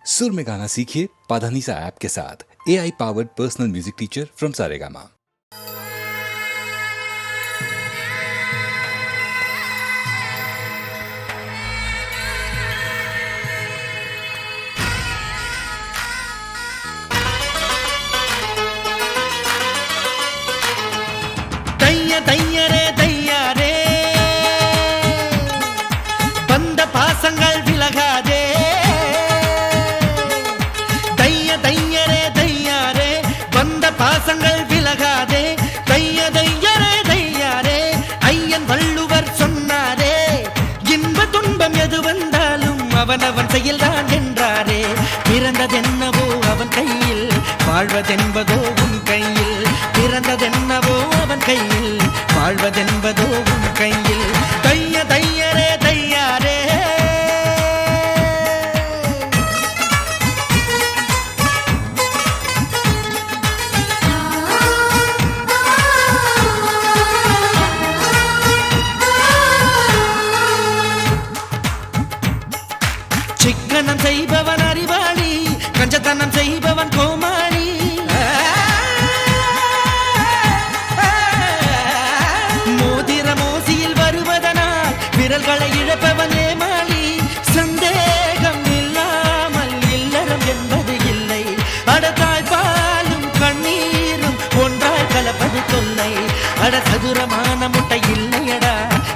सुर में गाना सीखिए पाधानीसा ऐप के साथ। AI powered personal music teacher from Saregama. बंद पासंगल विलगादे दैया दैया रे दैया रे बंद पासंगल विलगादे दैया दैया रे ஐயன் வள்ளுவர் சொன்னாரே இன்ப துன்பம் எது வந்தாலும் அவனவன் செயல்தான் என்றாரே பிறந்ததென்னவோ அவன் கையில் வாழ்வதென்பதோ உன் கையில் பிறந்ததென்னவோ அவன் கையில் வாழ்வதென்பதோ உன் கையில் தைய தையரே தையாரே சிக்கனம் செய்பவன் அறிவாளி கஞ்சத்தனம் செய்பவன் கோமாளி மோதிர மோசியில் வருவதனால் விரல்களை இழப்பவன் ஏமாளி சந்தேகம் இல்லாமல் இல்லறம் என்பது இல்லை அடத்தாய் பாலும் கண்ணீரும் ஒன்றாய் கலப்பது தொல்லை அட சதுரமான முட்டை இல்லையடா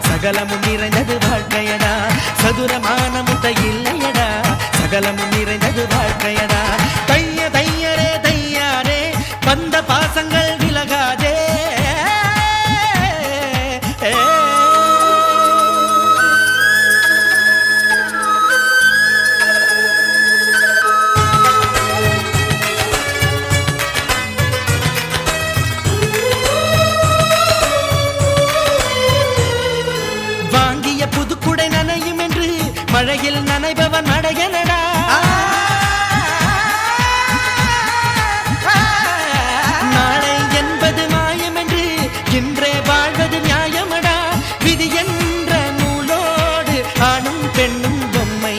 சகலமும் நிறைந்தது வாழ்க்கையடா சதுரமான முட்டை இல்லையடா சகலமும் நிறைந்தது வாழ்க்கையடா தைய தையரே தையாரே வந்த பாசங்கள் விலகாதே வாங்கிய புதுக்குடை நனையும் என்று மழையில் நனைபவன் அடையலடா நாளை என்பது மாயம் என்று இன்றே வாழ்வது நியாயமடா விதி என்ற நூலோடு ஆணும் பெண்ணும் பொம்மை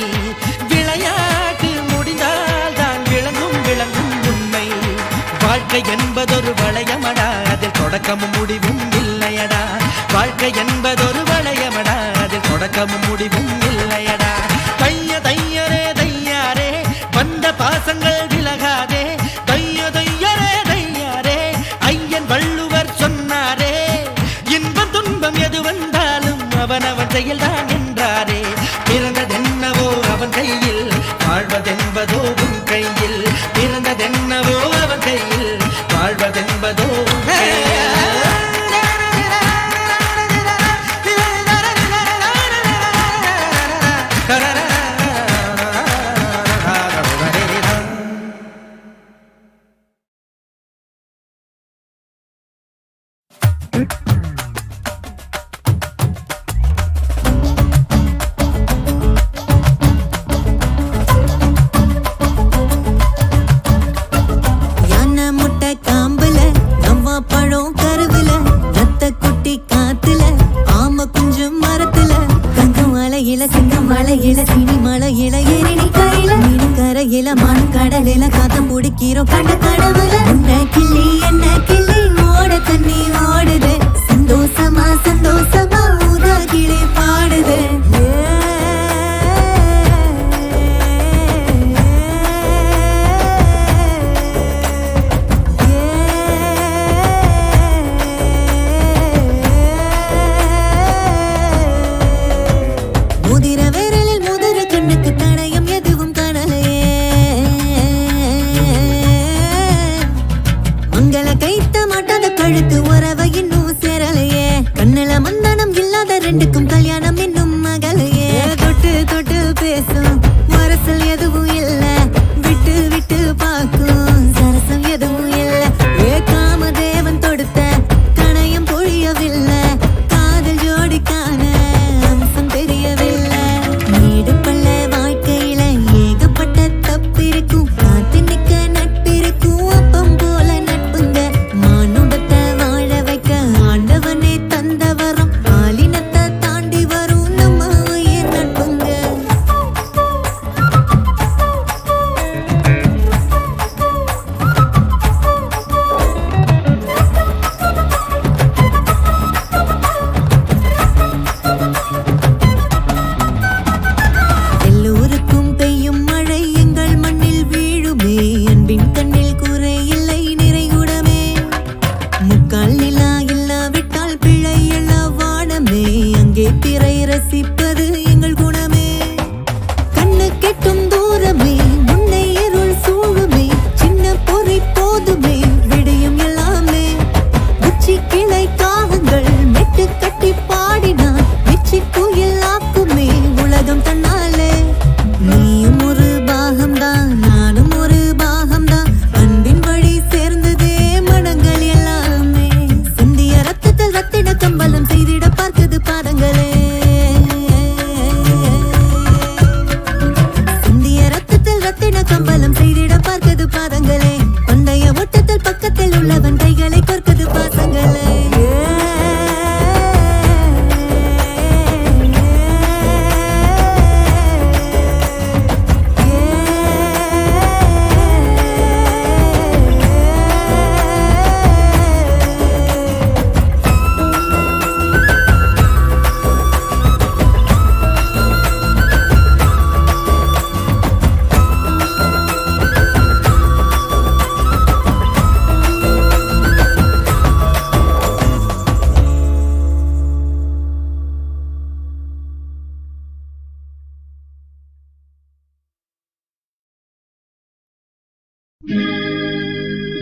விளையாட்டு முடிந்தால் தான் விளங்கும் உண்மை வாழ்க்கை என்பதொரு வளையமடா அதில் தொடக்கமும் முடிவும் இல்லையடா வாழ்க்கை என்பதொரு வளையமடா அதில் தொடக்கமும் முடிவும் இல்லையடா தைய தையரே தையாரே வந்த பாசங்கள் விலகாதே தைய தையரே தையாரே ஐயன் வள்ளுவர் சொன்னாரே இன்பம் துன்பம் எது வந்தாலும் அவனவன் செயல்தான் என்றாரே பிறந்ததென்னவோ அவன் கையில் வாழ்வதென்பதோ உன் கையில் பிறந்ததென்னவோ அவன் கையில் வாழ்வதென்பதோ உன் கையில் கண்ட கடவுள என்ன கிள்ளி ஓட தண்ணி ஓடுது சந்தோஷமா சந்தோஷமா ஊதா கிளி பாடுது முதிர விரலில் முதிர கண்ணுக்கு தடயம் எதுவும் காணலையே மங்கள கைத்த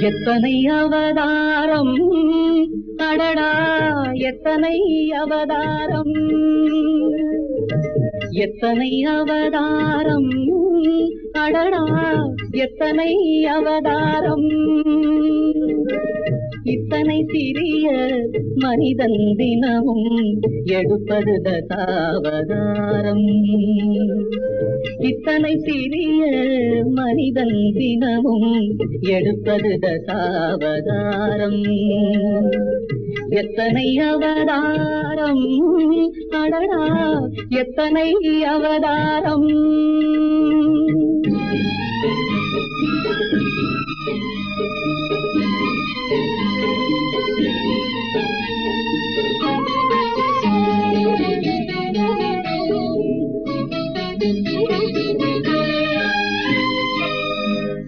எத்தனை அவதாரம் அடடா, எத்தனை அவதாரம், எத்தனை அவதாரம் அடடா, எத்தனை அவதாரம். இத்தனை சிறிய மனிதன் தினமும் எடுப்பது தசாவதாரம். இத்தனை சிறிய மனிதன் தினமும் எடுப்பது தசாவதாரம். எத்தனை அவதாரம் அடடா, எத்தனை அவதாரம்.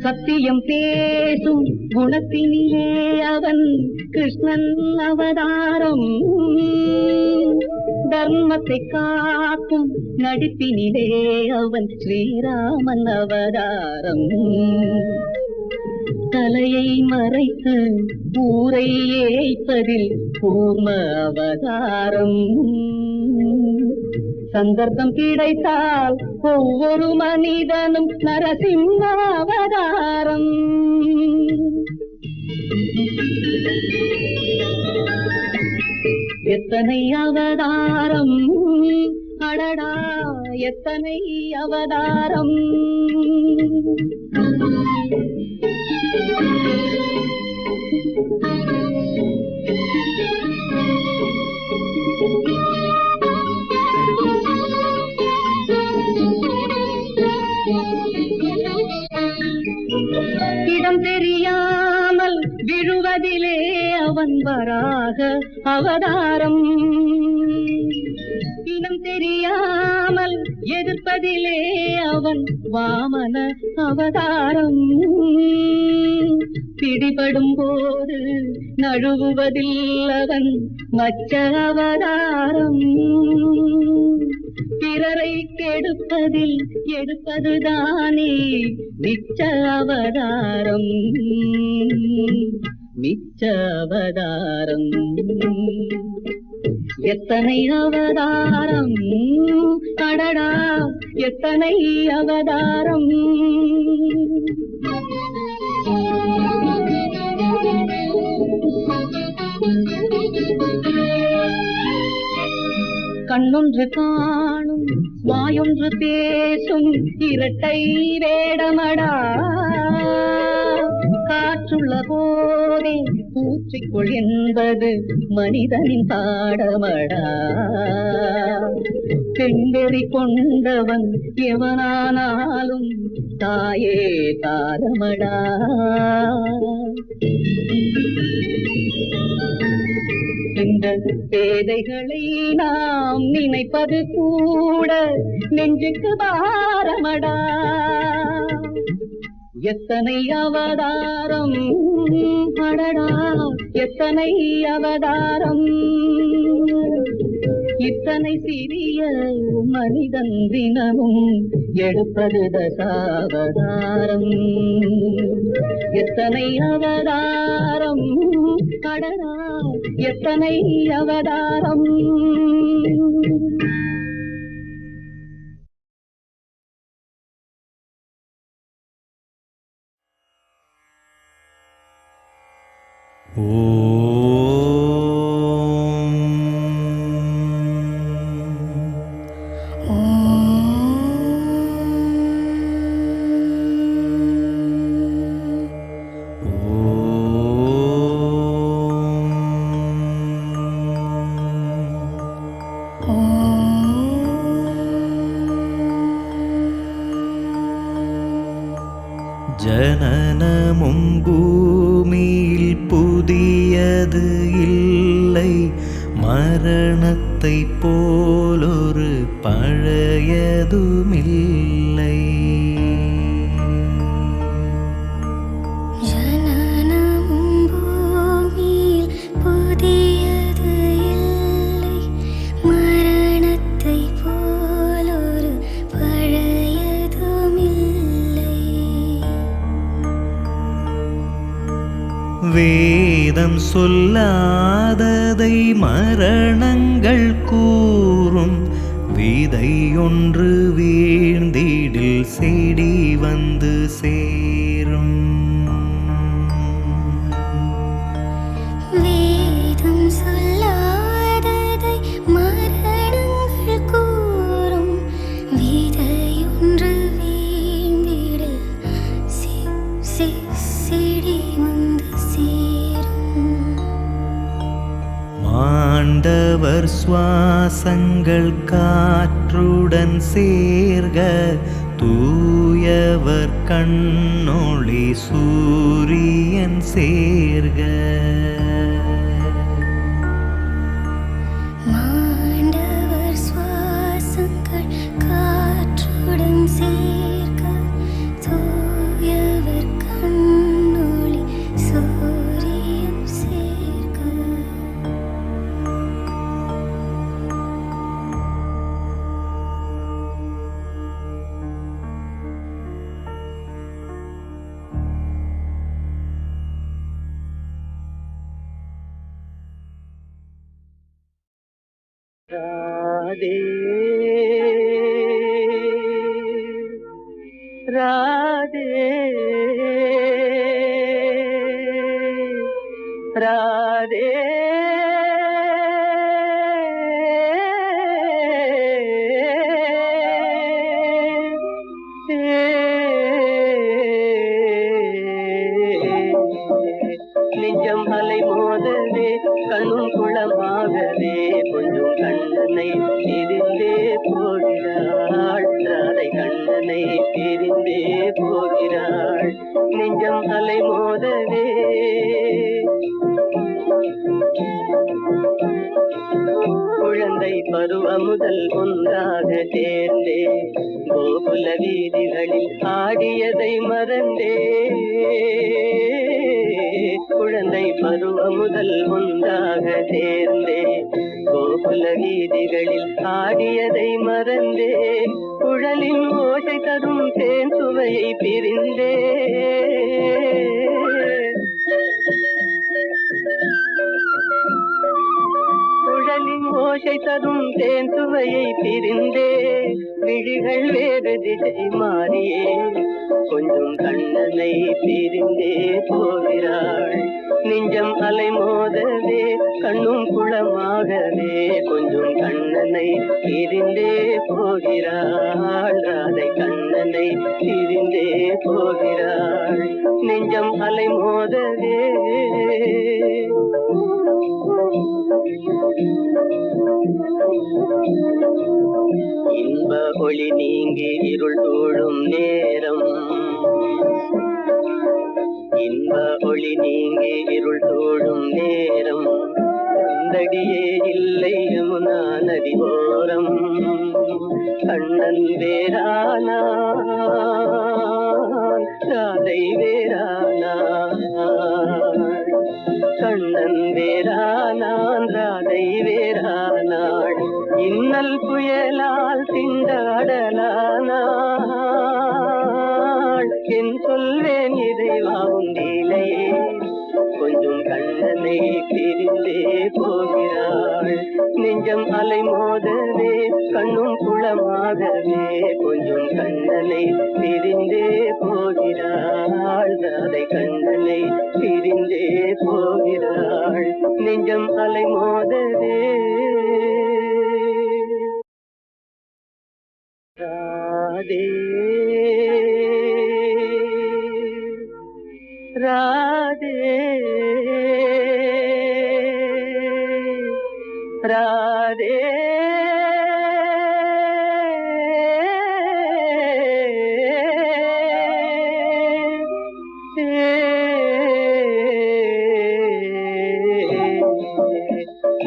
சத்தியம் பேசும் குணத்தினிலே அவன் கிருஷ்ணன் அவதாரம். தர்மத்தை காக்கும் நடிப்பினிலே அவன் ஸ்ரீராமன் அவதாரம். தலையை மறைத்து ஊரை ஏய்ப்பதில் கூர்ம அவதாரம். சந்தர்ப்பம் கிடைத்தால் ஒவ்வொரு மனிதனும் நரசிம்ம அவதாரம். எத்தனை அவதாரம் அடடா, எத்தனை அவதாரம். இடம் தெரியாமல் விழுவதிலே அவன் வராக அவதாரம். இனம் தெரியாமல் எதிர்ப்பதிலே அவன் வாமன அவதாரம். பிடிபடும் போது நழுவுவதில் அவன் மச்ச அவதாரம். பிறரை கெடுப்பதில் எடுப்பதுதானே மிச்ச அவதாரம். மிச்ச அவதாரம். எத்தனை அவதாரம் அடடா, எத்தனை அவதாரம். கண்ணொன்று காணும் வாயொன்று பேசும் இரட்டை வேடமடா. காற்றுள்ள போதே பூச்சிக்கொள் என்பது மனிதனின் பாடமடா. செந்தெறி கொண்டவன் எவனானாலும் தாயே தாரமடா. இந்த பேதைகளை நாம் நினைப்பது கூட நெஞ்சுக்கு பாரமடா. எத்தனை அவதாரம் அடடா, எத்தனை அவதாரம். இத்தனை சிறிய மனிதன் தினமும் எடுப்பது தசாவதாரம். எத்தனை அவதாரம் அடடா, எத்தனை அவதாரம். ஜனனமும் பூமியில் புதியது இல்லை, மரணத்தை போலொரு பழையதுமில்லை. வேதம் சொல்லாததை மரணங்கள் கூறும். விதை ஒன்று வீழ்ந்திடில் செடி வந்து சேரும். வேதம் சொல்லாததை மரணங்கள் கூறும். விதையொன்று வீழ்ந்திடில் செடி வந்து சேரும். மாண்டவர் சுவாசங்கள் காற்றுடன் சேர்க. தூயவர் கண்ணொளி சூரியன் சேர்க. மாண்டவர் சுவாசங்கள் காற்றுடன் சேர்க்க. தூயவர் கண்ணொளி சூரியன் சேர்க்க. ராதே ராதே ராதே நெஞ்சம் அலை மோதவே கண்ணும் குளமாகவே கொஞ்சம் கண்ணனை பிரிந்தே போகிறாள். ராதை கண்ணனை பிரிந்தே போகிறாள். நெஞ்சம் அலை மோதவே குழந்தை பருவம் முதல் ஒன்றாக சேர்ந்தே கோகுல வீதிகளில் ஆடியதை மறந்தே. குழந்தை பருவம் முதல் ஒன்றாக சேர்ந்தே கோகுல வீதிகளில் ஆடியதை மறந்தே. குழலின் ஓசை தரும் தேன் சுவையை பிரிந்தே. குழலின் ஓசை தரும் தேன் சுவையை பிரிந்தே. விழிகள் வேறு திசை மாறியே கொஞ்சம் கண்ணனை பிரிந்தே போகிறாள். நெஞ்சம் அலை மோதவே கண்ணும் குளமாகவே கொஞ்சம் கண்ணனை பிரிந்தே போகிறாள். ராதை கண்ணனை பிரிந்தே போகிறாள். நெஞ்சம் அலை மோதவே இன்ப ஒளி நீங்கி இருள் தோழும் நேரம். இன்ப ஒளி நீங்கி இருள் தோழும் நேரம். அந்தடியே இல்லை யமுனா நதி ஓரம். கண்ணன் வேறானான் ராதை வேறானான். கண்ணன் வேறானான் ராதை வேறானாள். இன்னல் புயலால் திண்டாடலானாள். என் சொல்வேன் இறைவா உண்டிலையே கொஞ்சம் கண்ணனை பிரிந்தே போகிறாள். நெஞ்சம் அலை மோதவே கண்ணும் குளமாகவே கொஞ்சம் கண்ணனை பிரிந்தே போகிறாள். ராதை கண்ணனை பிரிந்தே போகிறாள். நெஞ்சம் அலை மோதவே ராதே ராதே ராதே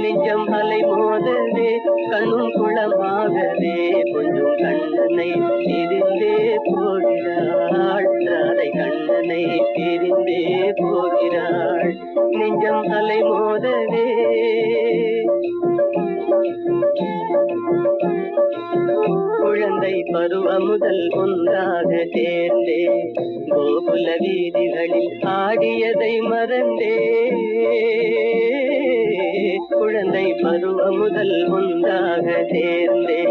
நெஞ்சம் அலை மோதவே கண்ணும் குளமாகவே கொஞ்சம் கண்ணனை பிரிந்தே போகிறாள். ராதை கண்ணனை பிரிந்தே போகிறாள். நெஞ்சம் அலை மோதவே குழந்தை பருவம் முதல் ஒன்றாக சேர்ந்தே கோகுல வீதிகளில் ஆடியதை மறந்தே. குழந்தை பருவம் முதல் ஒன்றாக சேர்ந்தே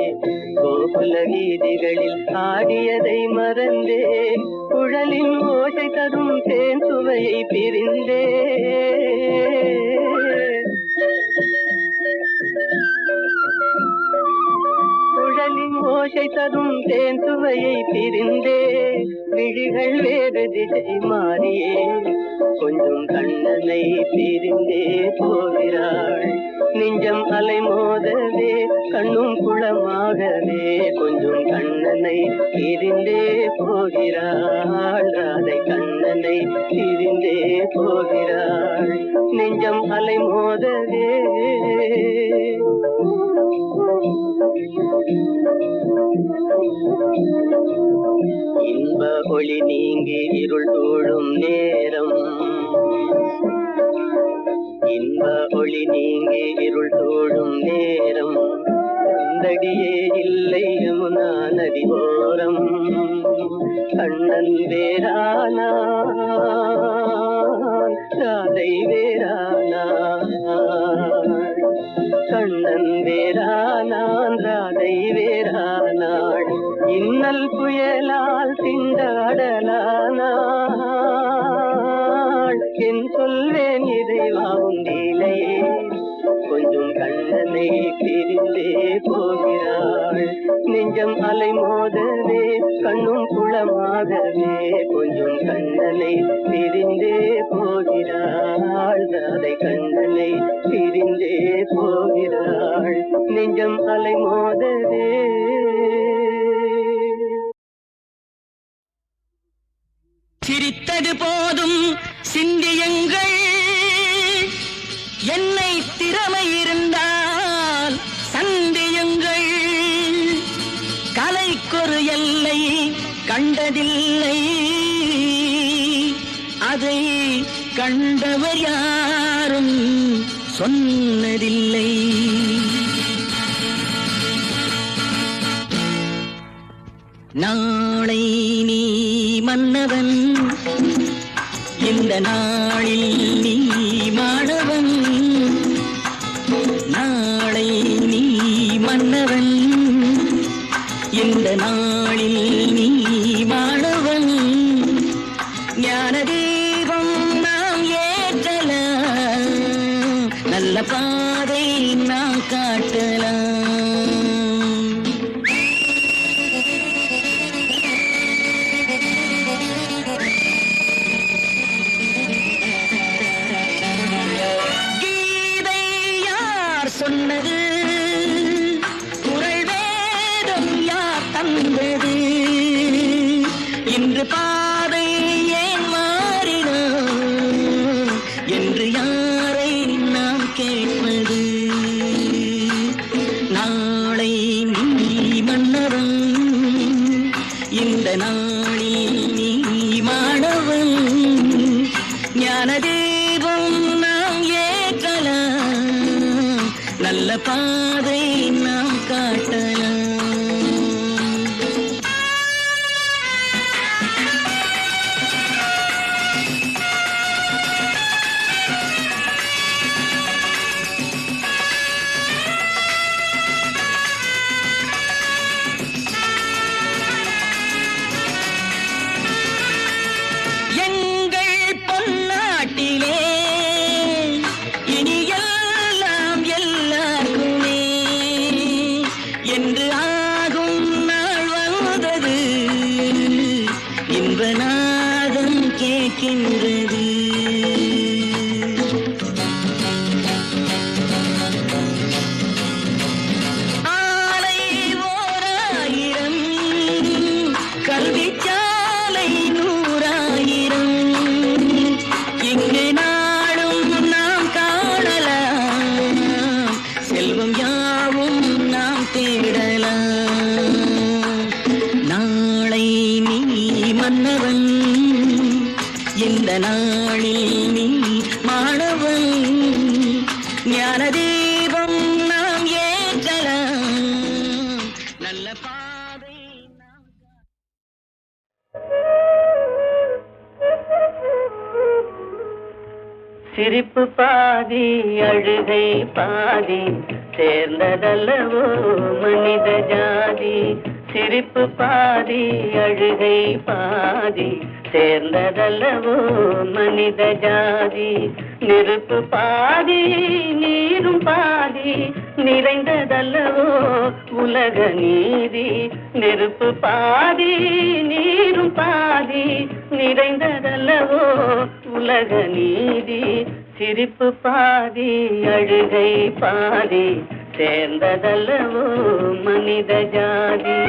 கோகுல வீதிகளில் ஆடியதை மறந்தே. குழலின் ஓசை தரும் தேன் சுவையை பிரிந்தே. குழலின் ஓசை தரும் தேன் சுவையை பிரிந்தே. விழிகள் வேறு திசை மாறியே கொஞ்சம் கண்ணனை பிரிந்தே போகிறாள். நெஞ்சம் அலை மோதவே கண்ணும் குளமாகவே கொஞ்சம் கண்ணனை பிரிந்தே போகிறாள். ராதை கண்ணனை பிரிந்தே போகிறாள். நெஞ்சம் அலை மோதவே. இன்ப ஒளி நீங்கி இருள் தோழும் நேரம். இன்ப ஒளி நீங்கி இருள் தோழும் நேரம். கண்டடியே இல்லை யமுனா நதி ஓரம். கண்ணன் வேறானான் ராதை வேறானான். கண்ணன் வேறானான் ராதை வேறானாள். இன்னல் புயலால் திண்டாடலானாள். என் சொல்வேன் இறைவாவும் லீலையே கொஞ்சம் கண்ணனை பிரிந்தே போகிறாள். நெஞ்சம் அலை மோதவே கண்ணும் குளமாகவே கொஞ்சம் கண்ணனை பிரிந்தே போகிறாள். ராதை கண்ணனை பிரிந்தே போகிறாள். நெஞ்சம் அலை மோதவே. சிரித்தது போதும் சிந்தியுங்கள். என்னை திறமை இருந்தால் சந்தியுங்கள். கலைக்கொரு எல்லை கண்டதில்லை. அதை கண்டவர் யாரும் சொன்னதில்லை. நாளை நீ மன்னவன். இந்த நாளில் நீ மாணவன். நாளை நீ மன்னவன். இந்த நாளில் நீ மாணவன். ஞான தீபம் நாம் ஏற்றலாம். நல்ல பாதை நாம் காட்டலாம். சொன்னது குரல் வேதம் யார் தந்தது. இன்று பாதை ஏன் மாறினோம் என்று யாரை நாம் கேட்பது. நாளை நீ மன்னவன். இந்த நாளில் நீ மாணவன். ஞான தீபம் நாம் ஏற்றலாம். நல்ல பாதை நாம் காட்டலாம். எங்கள் பொன்னாட்டிலே இனியெல்லாம் எல்லாருக்குமே என்று ஆகும் நாள் வந்தது. இன்ப நாதம் கேட்கின்றது. ஆலை ஓராயிரம் கல்விச்சாலை 100,000 இங்கு நாடும் நாம் காணலாம். செல்வம் யாவும் நாம் தேடலாம். நாளை நீ மன்னவன். இந்த நாளில் நீ மாணவன். ஞான தீபம் நாம் ஏற்றலாம். சிரிப்பு பாதி அழுகை பாதி சேர்ந்ததல்லவோ மனித ஜாதி. சிரிப்பு பாதி அழுகை பாதி சேர்ந்ததல்லவோ மனித ஜாதி. நெருப்பு பாதி நீரும் பாதி நிறைந்ததல்லவோ உலக நீதி. நெருப்பு பாதி நீரும் பாதி நிறைந்ததல்லவோ உலக நீதி. சிரிப்பு பாதி அழுகை பாதி சேர்ந்ததல்லவோ மனித ஜாதி.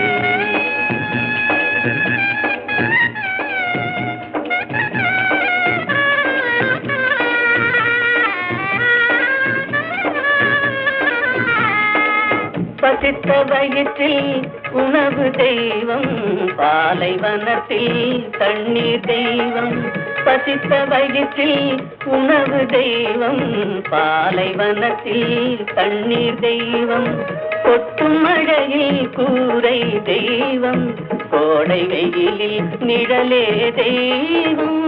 பசித்த வயிற்றில் உணவு தெய்வம், பாலைவனத்தில் தண்ணீர் தெய்வம். பசித்த வயிற்றில் உணவு தெய்வம், பாலைவனத்தில் தண்ணீர் தெய்வம். கொட்டும் மழையில் கூரை தெய்வம், கோடை வெயிலில் நிழலே தெய்வம்.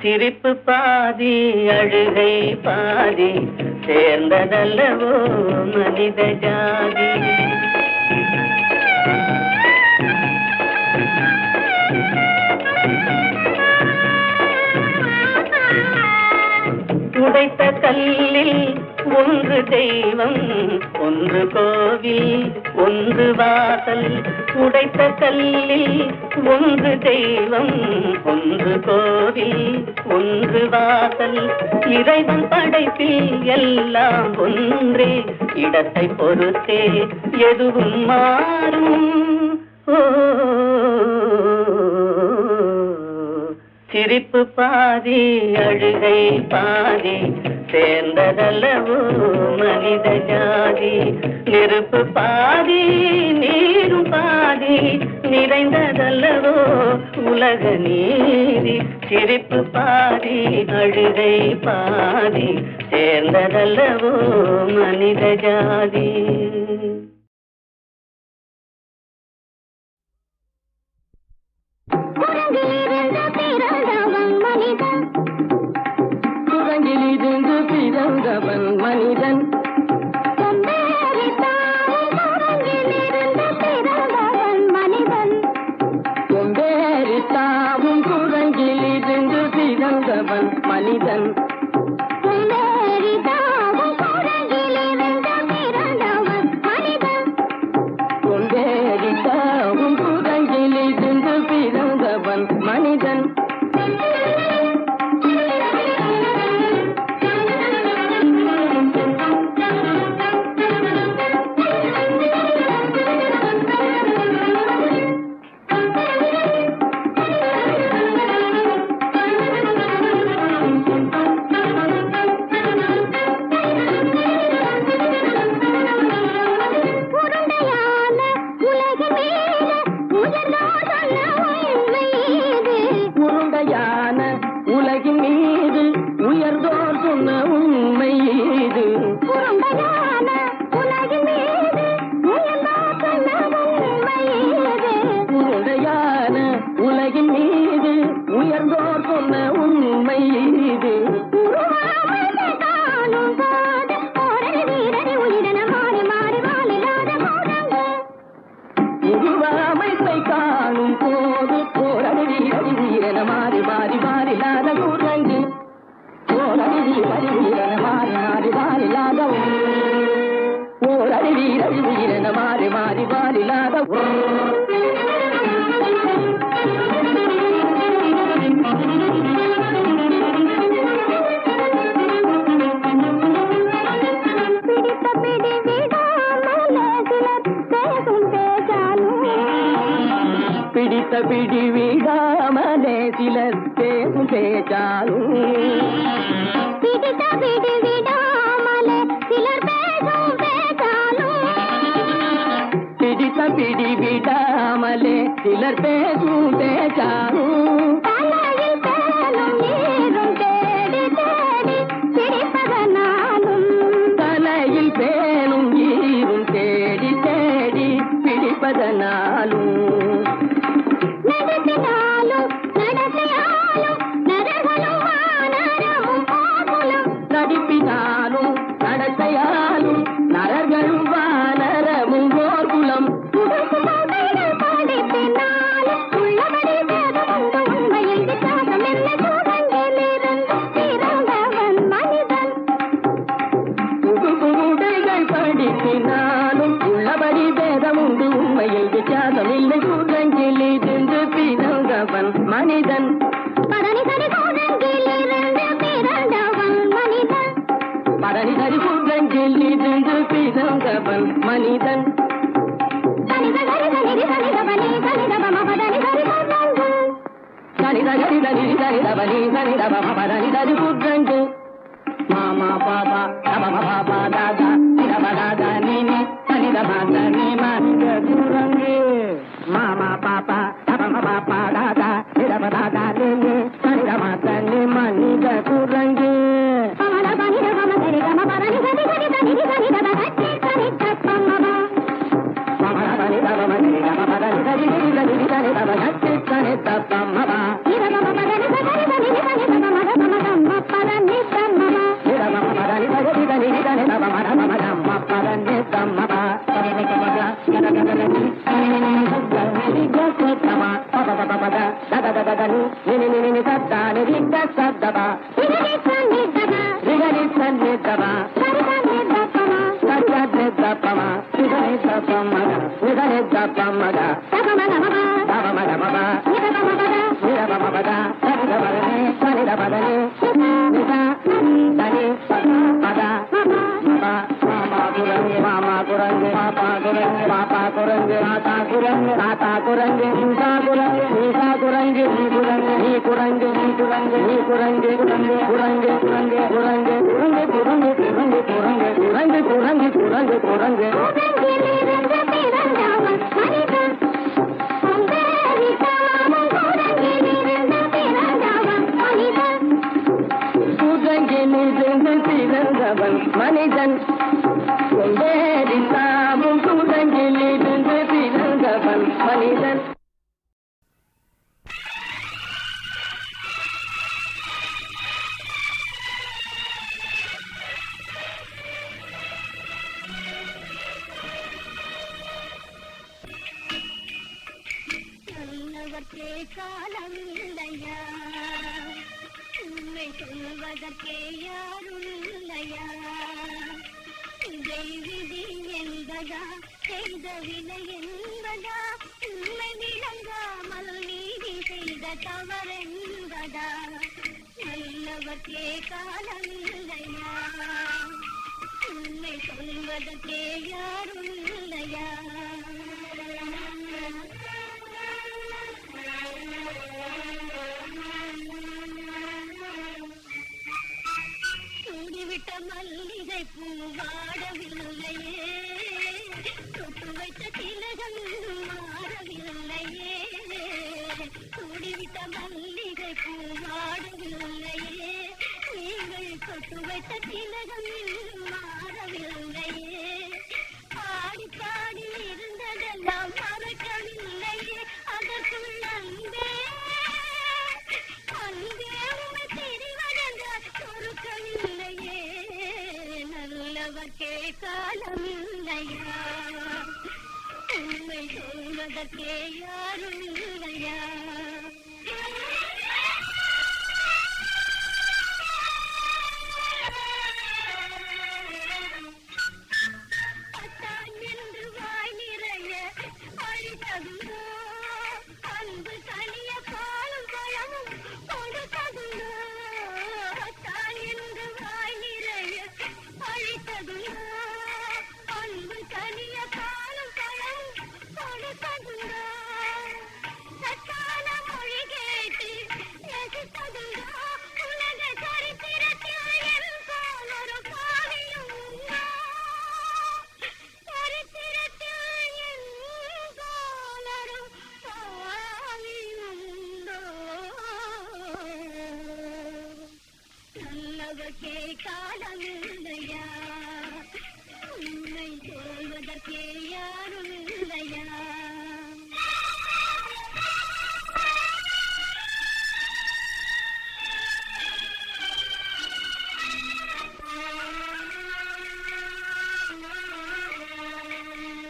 சிரிப்பு பாதி அழுகை பாதி சேர்ந்ததல்லவோ மனித ஜாதி. உடைத்த கல்லில் ஒன்று தெய்வம், ஒன்று கோவில், ஒன்று வாசல். உடைத்த கல்லில் ஒன்று தெய்வம், ஒன்று கோவில், ஒன்று வாசல். இறைவன் படைப்பில் எல்லாம் ஒன்றே, இடத்தை பொறுத்தே எதுவும் மாறும். சிரிப்பு பாதி அழுகை பாதி சேர்ந்ததல்லவோ மனித ஜாதி. நெருப்பு பாதி நீரும் பாதி நிறைந்ததல்லவோ உலக நீதி. சிரிப்பு பாதி அழுகை பாதி சேர்ந்ததல்லவோ மனித ஜாதி. குரங்கிலிருந்து பிறந்தவன் மனிதன். கொம்பேறி தாவும் குரங்கிலிருந்து பிறந்தவன் மனிதன். கொம்பேறி தாவும் குரங்கிலிருந்து பிறந்தவன் மனிதன். உலகின் மீது உயர்ந்தோர் சொன்ன உண்மை இது. உருண்டையான உலகின் மீது உயர்ந்தோர் சொன்ன உண்மை இது. உருண்டையான உலகின் மீது உயர்ந்தோர் சொன்ன உண்மை இது. காணும் போது ஒரு வீரனை உயிரென மாறி மாறி வாழில்லாத மௌனங்க. உருவாமைப்பை காணும் போது போரடி வீரன மாறி மாறி வாரில்லாத குரங்கு. போரடி வீரன மாறி மாறி வாரில்லாத போரடி வீரன மாறி மாறி வாரில்லாத. பிடித்த பிடி விடாமலே சிலர் பேசும் பேச்சாலும். பிடித்த பிடி விடாமலே சிலர் பேசும் பேச்சாலும். பிடித்த பிடி விடாமலே சிலர் பேசும் பேச்சாலும். தலையில் பேனும் நீரும் தேடி தேடி பிடிப்பதனாலும். தலையில் பேனும் நீரும் தேடி தேடி பிடிப்பதனாலும். நடத்தினாலும் மனிதன் தனித கரி தனிதி தனிதபனி தனிதப மபதனி தரி குற்றங்கு தனித கரி தனிதி தனிதபனி தனிதப மபதனி தரி குற்றங்கு மாமா பாபா தப பாபா தாதா நிதப தாதா நீனி தனிதப தனி மனித குரங்கு மாமா பாபா தப பாபா தாதா நிதப தாதா நீனி தனிதப தனி மனித குரங்கு பமத பனித பமதரி கம பரணி கதி கதி தனிதி தனிதப கச்சி கனி தப்பம்மபா பமத பனித பமதரி கம பரணி கதி கதி தனிதி தனிதப கச்சி கனி தப்பம்மபா நிதப மபதனி கதி தனிதி தனிதப மத பமதம் மப்பதனி தம்மபா நிதப மபதனி கதி தனிதி தனிதப மத பமதம் மப்பதனி தம்மபா பமத பமத கத கத கதி நினி சத்தனி கசத்தமா பப பப பத தத தத தனி நினி நினி சத்தனி ரிக்க சத்தபா நிதி சன்னிதப ரிகரி சன்னிதபா சரிதனி தப்பமா சத்தனி தப்பமா ரிகரி தப்பமக ரிகரி தப்பமக தபமனமபா தபமனமபா நிதப மபத நிதப மபத தனிதபதனி தனிதபதனி நிதா தனி பத மபா மாமா குரங்கு மாமா குரங்கு பாப்பா குரங்கு பாப்பா குரங்கு தாத்தா குரங்கு தாத்தா குரங்கு நீசா குரங்கு நீசா குரங்கு நீ குரங்கு நீ குரங்கு நீ குரங்கு நீ குரங்கு குரங்கு குரங்கு குரங்கு குரங்கு குரங்கு குரங்கு குரங்கு குரங்கு குரங்கு குரங்கு குரங்கு குரங்கிலிருந்து பிறந்தவன் மனிதன் சுந்தரி தாமம் குரங்கிலிருந்து பிறந்தவன் மனிதன் குரங்கிலிருந்து பிறந்தவன் மனிதன் கொண்டேறி தாமும் குரங்கிலிருந்து பிறந்தவன் மனிதன் நல்லவர்க்கே காலம் இல்லையா உண்மை சொல்வதற்கே யாரும் இல்லையா இதை விதி என்பதா செய்த வினை என்பதா உண்மை விளங்காமல் நீதி செய்த தவறென்பதா நல்லவர்க்கே காலம் இல்லையா உண்மை சொல்வதற்கே யாரும் இல்லையா சூடிவிட்ட மல்லிகை பூ வாடவில்லையே தொட்டு வைத்த திலகம் மாறவில்லையே சூடிவிட்ட மல்லிகை பூ வாடவில்லையே நீங்கள் தொட்டு வைத்த திலகம் மாறவில்லையே பாடி பாடி இருந்ததெல்லாம் மறக்கவில்லையே அதற்குள் அன்பே அன்பே உமை தெரிவதென்றால் பொறுக்கவில்லையே நல்லவர்க்கே காலம் இல்லையா உண்மை சொல்வதற்கே யாரும் இல்லையா அத்தான் என்று வாய் நிறைய அழித்ததுண்டோ அன்பு தனிய பாலும் பழமும் கொடுத்ததுண்டோ அத்தான் என்று வாய் நிறைய அழித்ததுண்டோ அன்பு தனிய பாலும் பழமும் கொடுத்ததுண்டோ சத்தான மொழி கேட்டு ரசித்ததுண்டோ உலக சரித்திரத்தில் என் போல் ஒரு பாவியும் உண்டோ சரித்திரத்தில் என் போலொரு பாவியும் உண்டோ நல்லவர்க்கே காலம் இல்லையா உண்மை சொல்வதற்கே யாரும் இல்லையா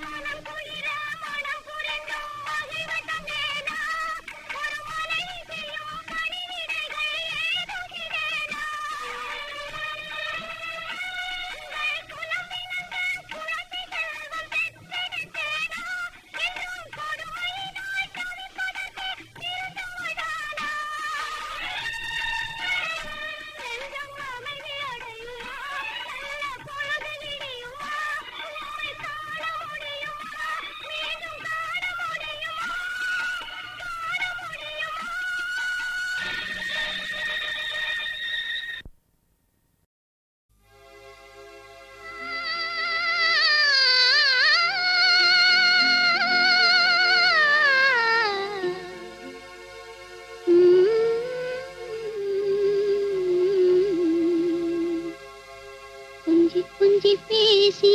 மனம் குளிர மனம் புரண்டும் மகிழ்வட்டம் ஏனா ஒரு மலை செய்யும் பணிவிடைகள் ஏதுகிறேனா பேசி